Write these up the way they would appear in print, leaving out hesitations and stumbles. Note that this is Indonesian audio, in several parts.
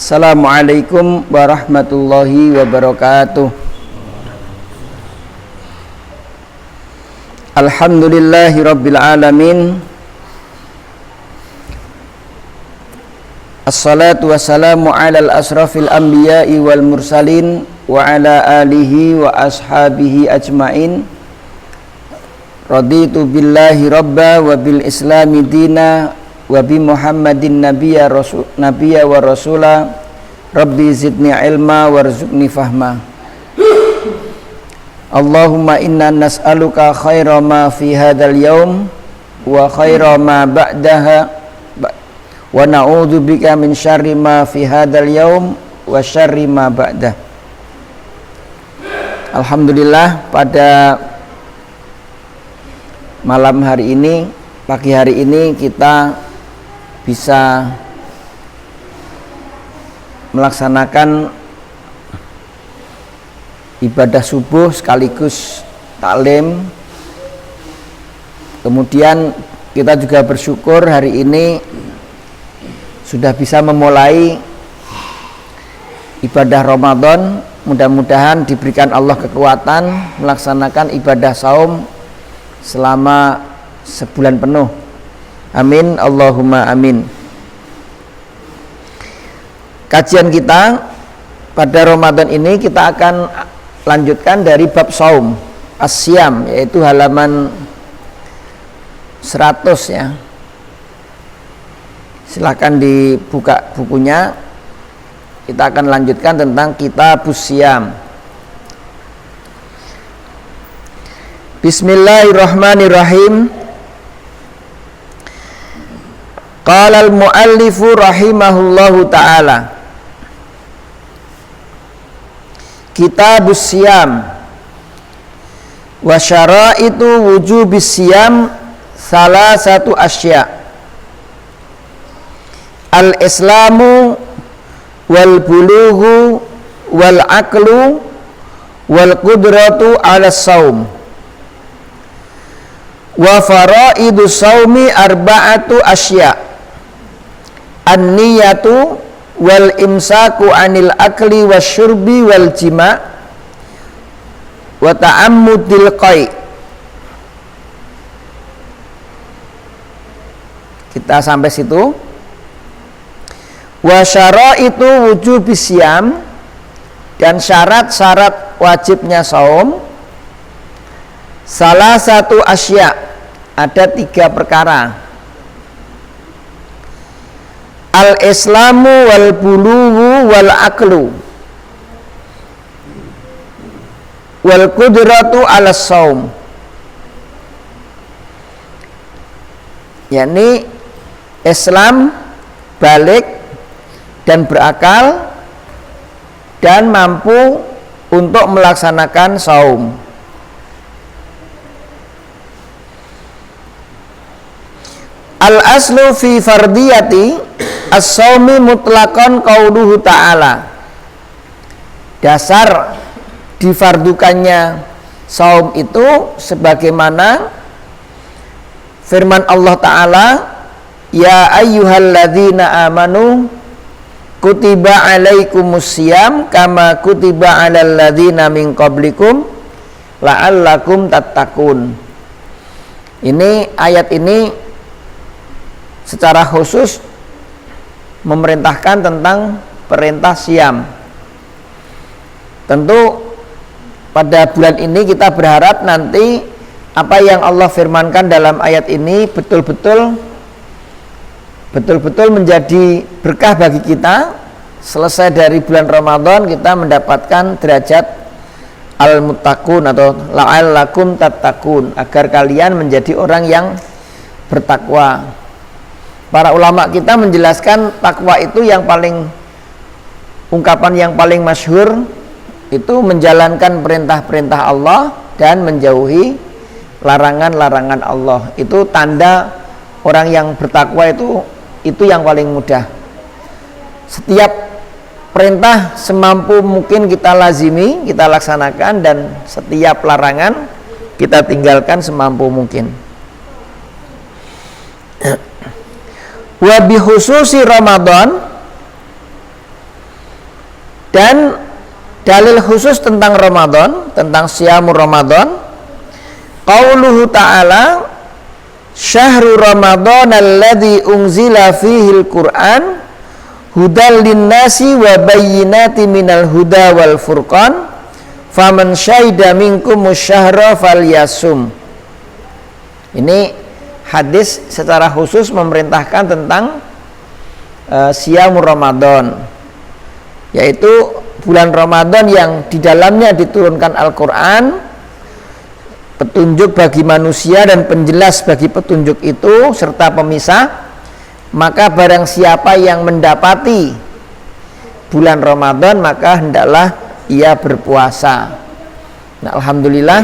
Assalamualaikum warahmatullahi wabarakatuh. Alhamdulillahi rabbil alamin. Assalatu wassalamu ala al-asrafil anbiya'i wal mursalin wa ala alihi wa ashabihi ajmain. Raditu billahi rabba wa bil islami dina wa bi Muhammadin nabiyya wa rasula. Rabbi zidni ilma warzuqni fahma. Allahumma inna nas'aluka khaira ma fi hadzal yaum wa khaira ma ba'daha wa na'udzubika min syarri ma fi hadzal yaum wa syarri ma ba'dah. Alhamdulillah, pada malam hari ini, pagi hari ini kita bisa melaksanakan ibadah subuh sekaligus taklim. Kemudian kita juga bersyukur hari ini sudah bisa memulai ibadah Ramadan. Mudah-mudahan diberikan Allah kekuatan melaksanakan ibadah saum selama sebulan penuh. Amin, Allahumma amin. Kajian kita pada Ramadan ini kita akan lanjutkan dari bab saum as-siyam, yaitu halaman 100 ya. Silakan dibuka bukunya. Kita akan lanjutkan tentang kitabus siyam. Bismillahirrahmanirrahim. Qala al-muallifu rahimahullahu ta'ala, kitabus siyam wa syaraitu wujubis siyam salasatu asya. Al-islamu wal bulughu wal aqlu wal qudratu ala saum. Wa faraidu saumi arba'atu asya. An-niyatu wal imsaku anil akli wasyurbi wal jima wa ta'ammudil qai. Kita sampai situ. Wa syaraitu wujubis siyam, dan syarat-syarat wajibnya saum salah satu asya, ada 3 perkara. Al-islamu wal bulughu wal aqlu wal qudratu ala saum, yakni Islam, balik dan berakal dan mampu untuk melaksanakan saum. Al-aslu fi fardiyati as-saumi mutlaqan qauluhu ta'ala. Dasar difardukannya saum itu sebagaimana firman Allah Ta'ala, ya ayyuhalladzina amanu kutiba alaikumus siyam kama kutiba alal ladzina min qablikum la'allakum tattaqun. Ini ayat ini secara khusus memerintahkan tentang perintah siyam. Tentu pada bulan ini kita berharap nanti apa yang Allah firmankan dalam ayat ini betul-betul menjadi berkah bagi kita. Selesai dari bulan Ramadan kita mendapatkan derajat al-muttaqun atau la'allakum tattaqun, agar kalian menjadi orang yang bertakwa. Para ulama kita menjelaskan takwa itu yang paling, ungkapan yang paling masyhur itu menjalankan perintah-perintah Allah dan menjauhi larangan-larangan Allah. Itu tanda orang yang bertakwa, itu yang paling mudah. Setiap perintah semampu mungkin kita lazimi, kita laksanakan, dan setiap larangan kita tinggalkan semampu mungkin. Wa bikhususi Ramadan, Dan dalil khusus tentang Ramadan, tentang siyamur Ramadan, qauluhu ta'ala syahru Ramadan alladzi unzila fihil Qur'an hudal linnasi wa bayyinati minal huda wal furqan faman syahida minkumus syahra falyasum. Ini hadis secara khusus memerintahkan tentang siyamur Ramadan, yaitu bulan Ramadan yang di dalamnya diturunkan Al-Quran, petunjuk bagi manusia dan penjelas bagi petunjuk itu serta pemisah. Maka barang siapa yang mendapati bulan Ramadan maka hendaklah ia berpuasa. Nah, alhamdulillah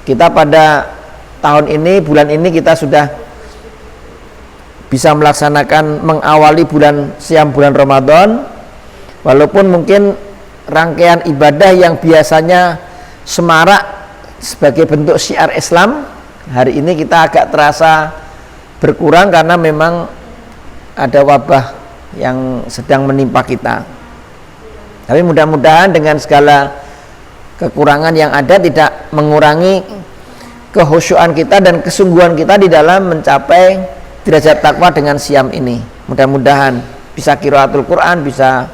kita pada tahun ini, bulan ini kita sudah bisa melaksanakan mengawali siam bulan Ramadan, walaupun mungkin rangkaian ibadah yang biasanya semarak sebagai bentuk syiar Islam, hari ini kita agak terasa berkurang karena memang ada wabah yang sedang menimpa kita. Tapi mudah-mudahan dengan segala kekurangan yang ada tidak mengurangi kehusyuan kita dan kesungguhan kita di dalam mencapai derajat takwa dengan siam ini. Mudah-mudahan bisa qiraatul Quran, bisa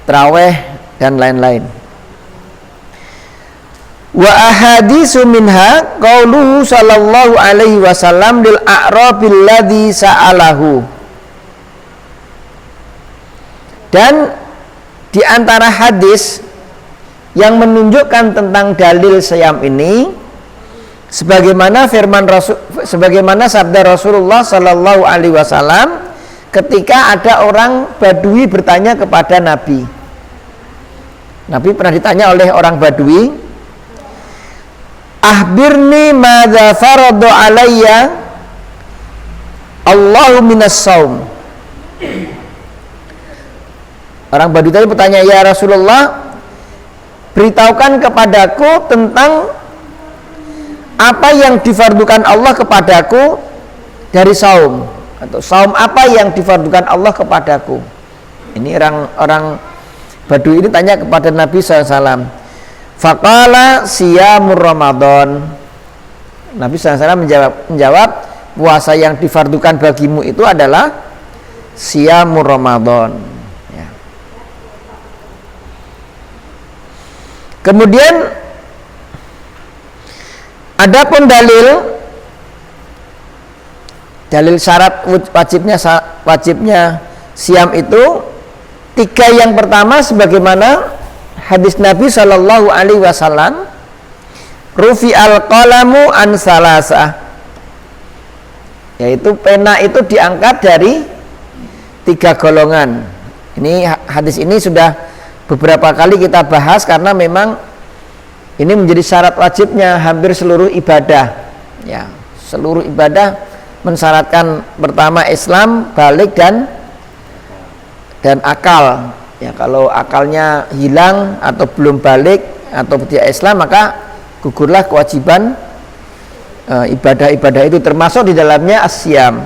tarawih dan lain-lain. Wa ahadisu minha qauluhu sallallahu alaihi wasallam lil a'rabil ladzi sa'alahu. Dan di antara hadis yang menunjukkan tentang dalil siam ini, sebagaimana sabda Rasulullah sallallahu alaihi wasallam ketika ada orang Badui bertanya kepada Nabi. Nabi pernah ditanya oleh orang Badui, "Akhbirni madza farada alayya Allahu minas saum." Orang Badui tadi bertanya, "Ya Rasulullah, beritahukan kepadaku tentang apa yang difardukan Allah kepadaku dari saum, atau saum apa yang difardukan Allah kepadaku." Ini orang Badui ini tanya kepada Nabi SAW. Faqala siyamur Ramadan. Nabi SAW menjawab, puasa yang difardukan bagimu itu adalah siyamur Ramadan. Ya. Kemudian adapun dalil syarat wajibnya siam itu tiga. Yang pertama sebagaimana hadis Nabi Shallallahu Alaihi Wasallam, rufi al qalamu an salasa, yaitu pena itu diangkat dari tiga golongan. Ini hadis ini sudah beberapa kali kita bahas karena memang ini menjadi syarat wajibnya hampir seluruh ibadah. Ya, seluruh ibadah mensyaratkan pertama Islam, balik dan akal. Ya, kalau akalnya hilang atau belum balik atau tidak Islam, maka gugurlah kewajiban ibadah-ibadah itu, termasuk di dalamnya as-siyam.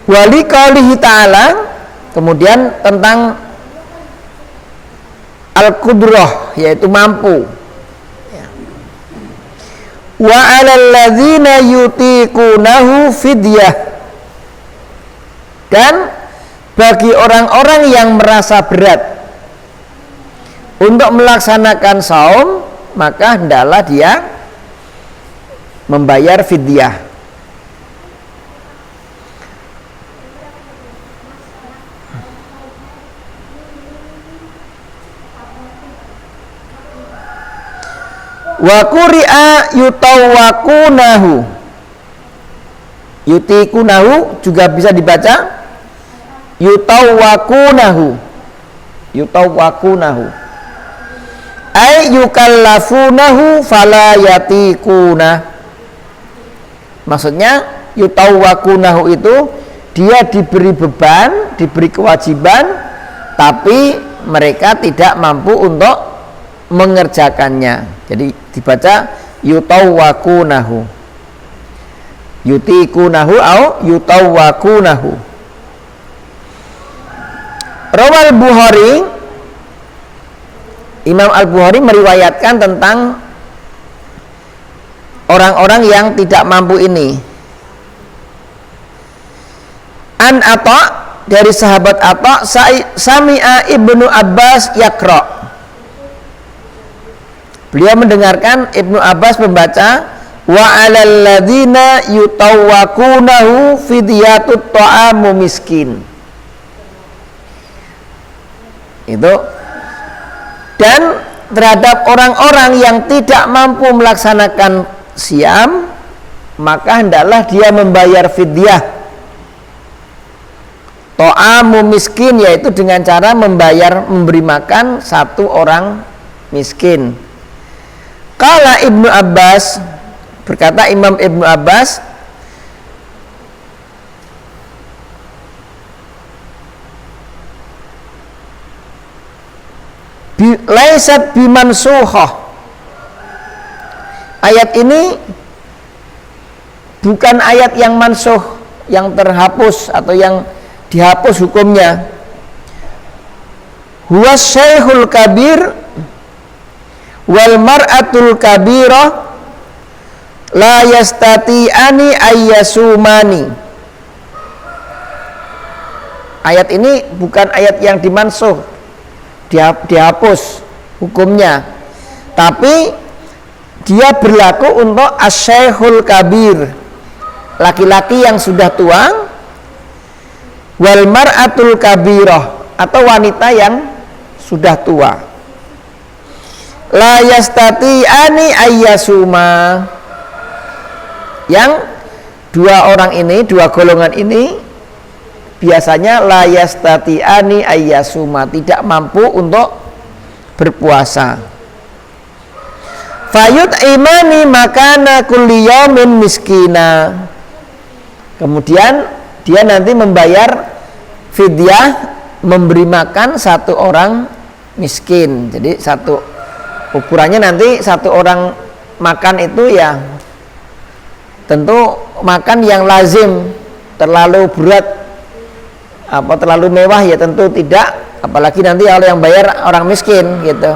Wali qaulihi ta'ala, kemudian tentang al-qudrah, yaitu mampu. Wa 'alal ladzina yutiqunahu fidyah, dan bagi orang-orang yang merasa berat untuk melaksanakan saum, maka hendaklah dia membayar fidyah. Wa quri'a yutawwaqunahu, yutikunahu juga bisa dibaca yutawwaqunahu, ay yukallafunahu fala yatikuna. Maksudnya yutawwaqunahu itu dia diberi beban, diberi kewajiban, tapi mereka tidak mampu untuk mengerjakannya. Jadi dibaca yutawwaqunahu, yutikunahu au yutawwaqunahu. Rawal Bukhari, Imam Al-Bukhari meriwayatkan tentang orang-orang yang tidak mampu ini. An Atha, dari sahabat Atha, sami'a Ibnu Abbas yaqra. Beliau mendengarkan Ibnu Abbas membaca, wa 'alal ladzina yutawwaqunahu fidyatut ta'amu miskin. Itu. Dan terhadap orang-orang yang tidak mampu melaksanakan siam, maka hendaklah dia membayar fidyah ta'amu miskin, yaitu dengan cara memberi makan satu orang miskin. Qala Ibnu Abbas, berkata Imam Ibnu Abbas, laisat bimansuhah. Ayat ini bukan ayat yang mansuh, yang terhapus atau yang dihapus hukumnya. Huwa syekhul kabir wal mar'atul kabirah la yastati'ani ayyasumani. Ayat ini bukan ayat yang dimansuh, dihapus hukumnya, tapi dia berlaku untuk asy-syaikhul kabir, laki-laki yang sudah tua, wal mar'atul kabirah, atau wanita yang sudah tua. La yastati'ani ayyasuma, yang dua orang ini, dua golongan ini biasanya la yastati'ani ayyasuma, tidak mampu untuk berpuasa. Fayut imani makana kulli yaumin miskina, kemudian dia nanti membayar fidyah, memberi makan satu orang miskin. Jadi satu ukurannya nanti satu orang makan itu ya tentu makan yang lazim, terlalu berat apa terlalu mewah ya tentu tidak, apalagi nanti kalau yang bayar orang miskin gitu.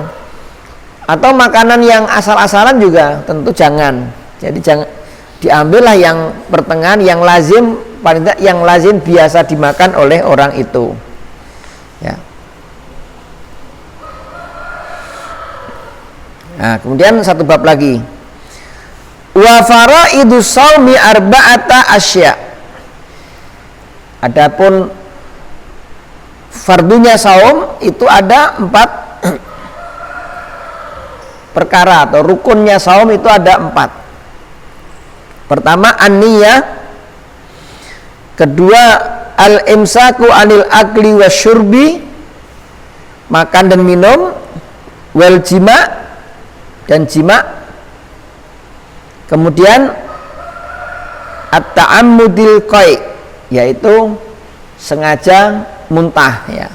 Atau makanan yang asal-asalan juga tentu jangan. Jadi jangan, diambillah yang pertengahan, yang lazim, paling tidak yang lazim biasa dimakan oleh orang itu. Ya. Nah, kemudian satu bab lagi. Wa faraidus shaumi arba'ata asya. Adapun fardunya saum itu ada 4 perkara, atau rukunnya saum itu ada 4. Pertama an-niyah, kedua al-imsaku anil akli wasyurbi, makan dan minum, wal jima, dan jima, kemudian at-ta'ammudil qai, yaitu sengaja muntah ya.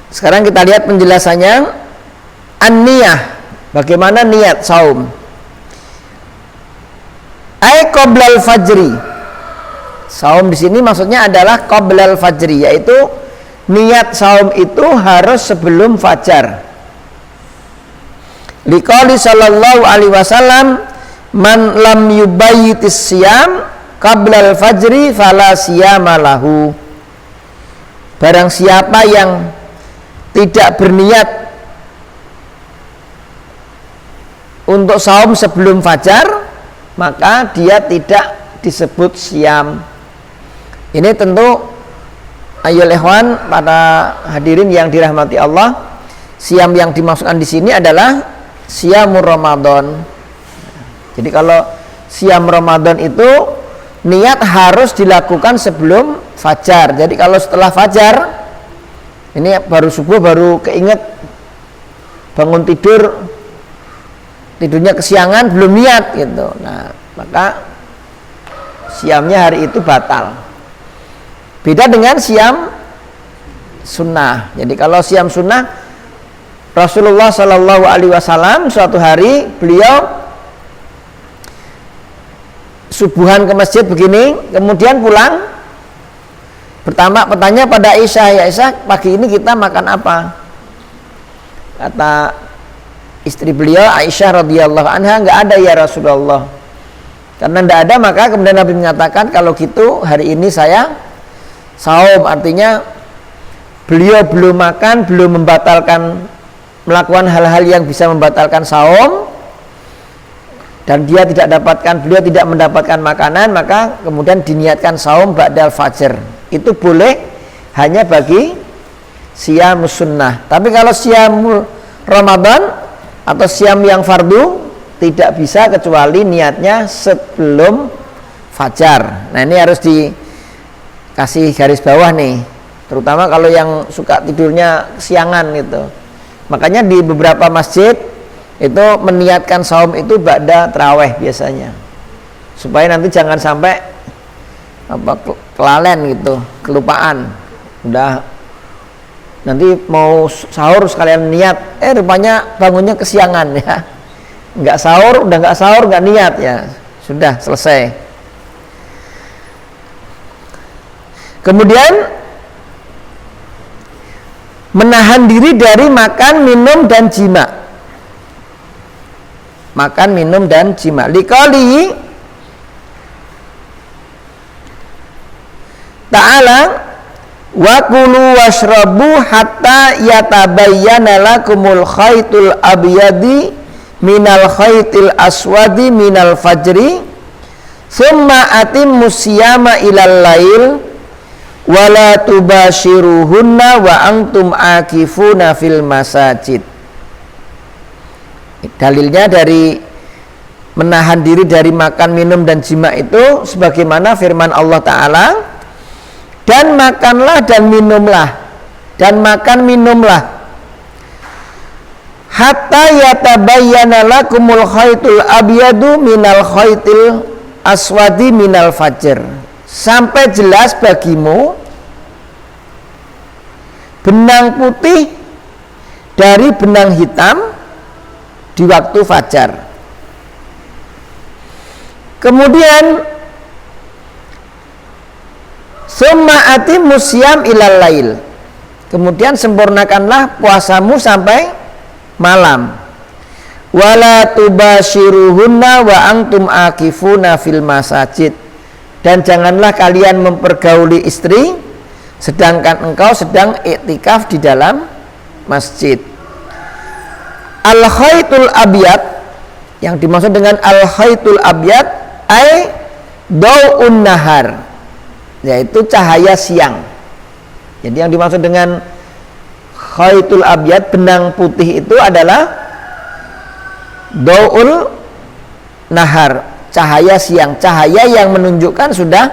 Sekarang kita lihat penjelasannya. An-niyah, bagaimana niat saum. Ai qoblal fajri. Saum di sini maksudnya adalah qoblal fajri, yaitu niat saum itu harus sebelum fajar. Liqauli sallallahu alaihi wasallam, man lam yubayyitis siyam qoblal fajri fala siyama lahu. Barang siapa yang tidak berniat untuk saum sebelum fajar, maka dia tidak disebut siam. Ini tentu ayyul ikhwan, pada hadirin yang dirahmati Allah, siam yang dimaksudkan di sini adalah siamur Ramadan. Jadi kalau siam Ramadan itu niat harus dilakukan sebelum fajar. Jadi kalau setelah fajar, ini baru subuh, baru keinget bangun tidurnya kesiangan, belum niat gitu. Nah, maka siamnya hari itu batal. Beda dengan siam sunnah. Jadi kalau siam sunnah, Rasulullah Shallallahu Alaihi Wasallam suatu hari beliau subuhan ke masjid begini, kemudian pulang bertanya pada Aisyah, ya Aisyah, pagi ini kita makan apa? Kata istri beliau Aisyah radhiyallahu anha, enggak ada ya Rasulullah. Karena enggak ada, maka kemudian Nabi menyatakan, kalau gitu hari ini saya saum. Artinya beliau belum makan, belum membatalkan, melakukan hal-hal yang bisa membatalkan saum, dan beliau tidak mendapatkan makanan, maka kemudian diniatkan saum ba'dal fajr. Itu boleh hanya bagi siam sunnah. Tapi kalau siam Ramadan atau siam yang fardu, tidak bisa kecuali niatnya sebelum fajar. Nah, ini harus dikasih garis bawah nih, terutama kalau yang suka tidurnya kesiangan gitu. Makanya di beberapa masjid itu meniatkan saum itu ba'da tarawih biasanya, supaya nanti jangan sampai kelalen gitu, kelupaan. Udah nanti mau sahur sekalian niat, rupanya bangunnya kesiangan ya. Nggak sahur, nggak niat ya, sudah selesai. Kemudian menahan diri dari makan, minum, dan jima. Makan, minum, dan jima. Liqali ta'ala wa kulu washrabu hatta yatabayyana lakumul khaytul abyadi minal khaytil aswadi minal fajri summa atimmus siyama ilal lail wala tubashiruhunna wa antum akifuna fil masajid. Dalilnya dari menahan diri dari makan, minum, dan jima itu sebagaimana firman Allah Ta'ala, dan makanlah dan minumlah, dan makan minumlah hatta yatabayyana lakumul khaytul abyadu minal khaytil aswadi minal fajr, sampai jelas bagimu benang putih dari benang hitam di waktu fajar. Kemudian summa atimmus siyam ilal lail, kemudian sempurnakanlah puasamu sampai malam. Wala tubashiruhunna wa antum akifuna fil masajid, dan janganlah kalian mempergauli istri sedangkan engkau sedang iktikaf di dalam masjid. Al-khaytul abyad, yang dimaksud dengan al-khaytul abyad ay dau'un nahar, yaitu cahaya siang. Jadi yang dimaksud dengan khaytul abyad, benang putih, itu adalah dau'ul nahar, cahaya siang, cahaya yang menunjukkan sudah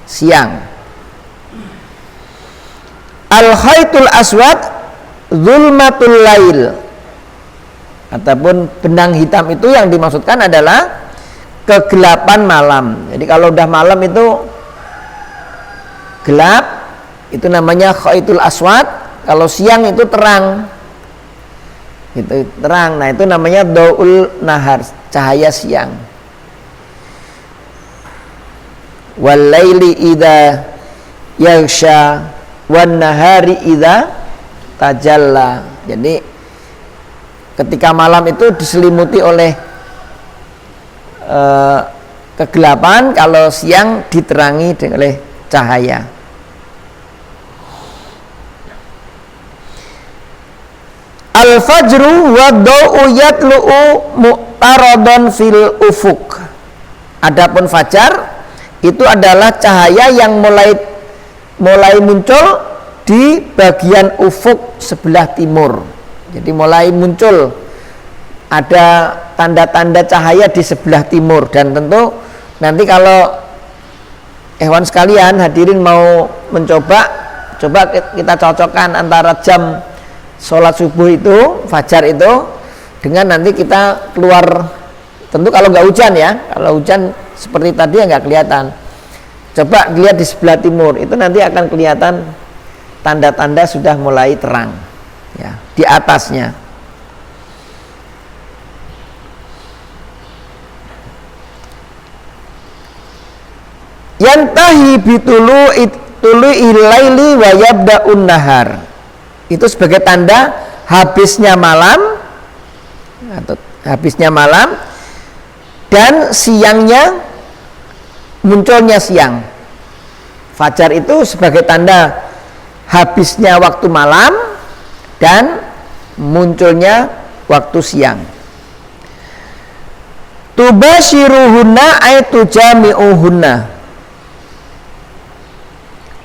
siang. Al-khaytul aswad zulmatul lail, ataupun benang hitam itu yang dimaksudkan adalah kegelapan malam. Jadi kalau udah malam itu gelap, itu namanya khaytul aswad. Kalau siang itu terang, itu terang. Nah, itu namanya daul nahar, cahaya siang. Wal laili idza yaghsha wan nahari idza tajalla. Jadi ketika malam itu diselimuti oleh kegelapan, kalau siang diterangi oleh cahaya. Al-fajru wa da'u yatlu'u mu'taradun fil ufuk. Adapun fajar itu adalah cahaya yang mulai muncul di bagian ufuk sebelah timur. Jadi mulai muncul ada tanda-tanda cahaya di sebelah timur. Dan tentu nanti kalau ikhwan sekalian hadirin mau mencoba, coba kita cocokkan antara jam sholat subuh itu, fajar itu, dengan nanti kita keluar. Tentu kalau nggak hujan ya, kalau hujan seperti tadi ya nggak kelihatan. Coba lihat di sebelah timur, itu nanti akan kelihatan tanda-tanda sudah mulai terang ya, di atasnya. yantahi bitulu'i laili wa yabda'un nahar. Itu sebagai tanda habisnya malam atau habisnya malam dan siangnya munculnya siang. Fajar itu sebagai tanda habisnya waktu malam dan munculnya waktu siang. Tubashiruhunna ay tujami'uhunna.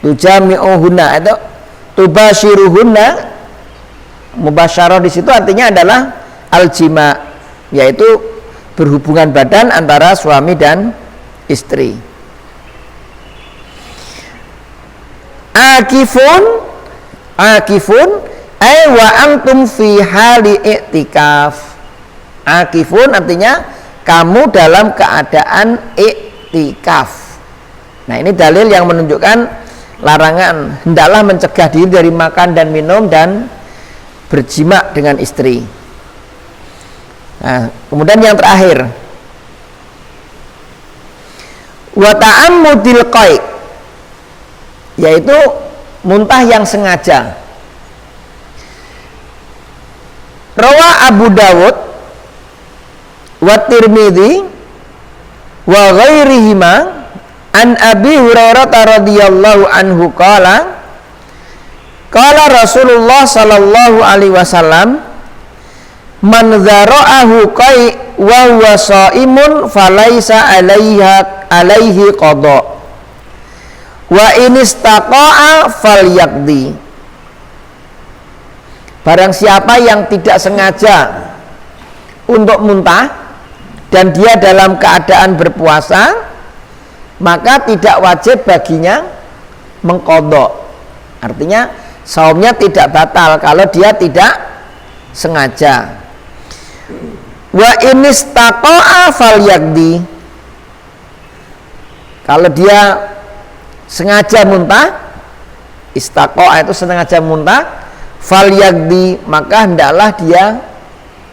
Tujami'uhunna itu tubashiruhunna, mubasyarah di situ artinya adalah aljima, yaitu berhubungan badan antara suami dan istri. Akifun ay wa antum fi hali i'tikaf. Akifun artinya kamu dalam keadaan i'tikaf. Nah, ini dalil yang menunjukkan larangan hendaklah mencegah diri dari makan dan minum dan berjima dengan istri. Nah, kemudian yang terakhir, wa ta'ammudil qai', yaitu muntah yang sengaja. Rawa Abu Dawud wa Tirmidzi wa ghairihima an Abi Hurairah radhiyallahu anhu qala Rasulullah sallallahu alaihi wasallam man dzara'ahu qai' wa huwa shaimun falaisa alaihi qada wa in istaqa'a falyaqdi. Barang siapa yang tidak sengaja untuk muntah dan dia dalam keadaan berpuasa, maka tidak wajib baginya mengqadha. Artinya saumnya tidak batal kalau dia tidak sengaja. Wa in istaqa'a falyaqdi. Kalau dia sengaja muntah, istaqa'a itu sengaja muntah, falyaqdi, maka hendaklah dia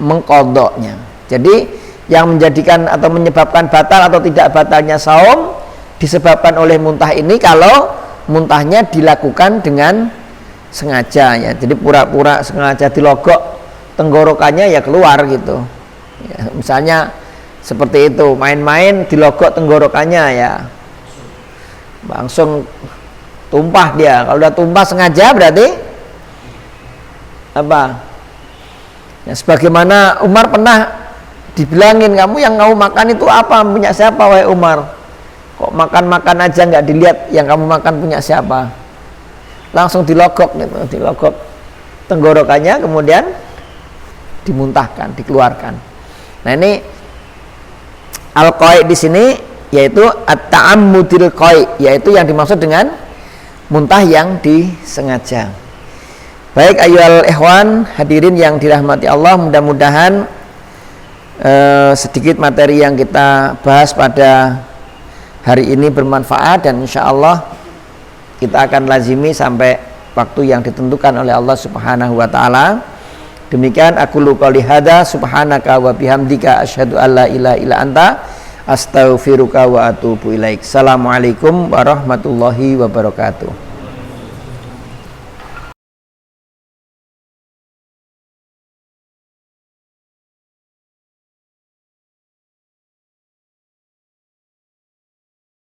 mengqadhanya. Jadi yang menjadikan atau menyebabkan batal atau tidak batalnya saum disebabkan oleh muntah ini kalau muntahnya dilakukan dengan sengaja, ya. Jadi pura-pura sengaja dilogok tenggorokannya ya keluar gitu, ya, misalnya seperti itu, main-main dilogok tenggorokannya ya langsung tumpah dia. Kalau udah tumpah sengaja berarti apa? Ya, sebagaimana Umar pernah dibilangin, kamu yang kamu makan itu apa, punya siapa wahai Umar? Kok makan-makan aja nggak dilihat yang kamu makan punya siapa? Langsung dilogok gitu, dilogok tenggorokannya kemudian dimuntahkan, dikeluarkan. Nah, ini al-qai' di sini yaitu at-ta'ammudil qai', yaitu yang dimaksud dengan muntah yang disengaja. Baik ayyuhal ikhwan hadirin yang dirahmati Allah, mudah-mudahan sedikit materi yang kita bahas pada hari ini bermanfaat dan insyaallah kita akan lazimi sampai waktu yang ditentukan oleh Allah Subhanahu wa taala. Demikian aku qouli hadza subhanaka wa bihamdika asyhadu an la ilaha illa anta astaghfiruka wa atubu ilaik. Assalamualaikum warahmatullahi wabarakatuh.